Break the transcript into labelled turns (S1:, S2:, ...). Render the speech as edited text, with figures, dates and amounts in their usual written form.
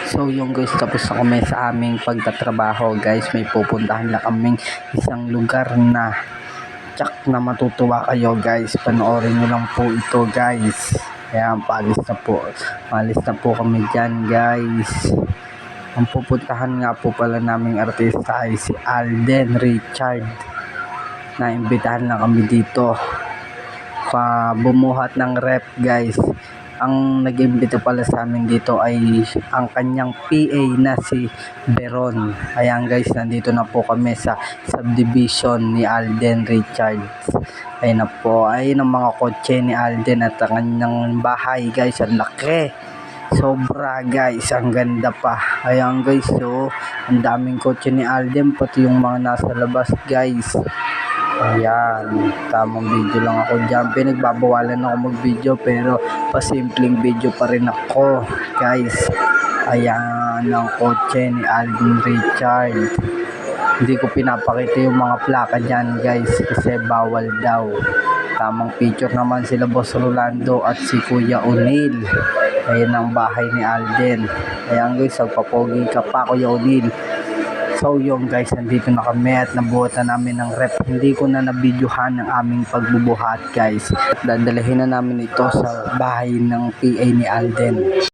S1: So yung guys, tapos na kami sa aming pagtatrabaho guys. May pupuntahan na kaming isang lugar na tsak na matutuwa kayo guys. Panoorin nyo lang po ito guys. Ayan, paalis na po. Paalis na po kami dyan guys. Ang pupuntahan nga po pala naming artista ay si Alden Richard. Naimbitahan na kami dito bumuhat ng rep guys. Ang nag-imbita pala sa amin dito ay ang kanyang PA na si Beron. Ayan guys, nandito na po kami sa subdivision ni Alden Richards. Ayun na po, ayun ang mga kotse ni Alden at ang kanyang bahay guys. Ang laki, sobra guys, ang ganda pa. Ayan guys, so ang daming kotse ni Alden, pati yung mga nasa labas guys. Ayan, tamang video lang ako dyan. Pinagbabawalan ako mag-video pero pasimpleng video pa rin ako guys. Ayan ang kotse ni Alden Richard. Hindi ko pinapakita yung mga plaka dyan guys kasi bawal daw. Tamang picture naman sila Boss Rolando at si Kuya O'Neil. Ayan ang bahay ni Alden. Ayan guys, magpapogi ka pa Kuya O'Neil. So yung guys, nandito na kami at nabuhatan namin ng rep. Hindi ko na nabidyohan ang aming pagbubuhat guys. At dadalahin na namin ito sa bahay ng PA ni Alden.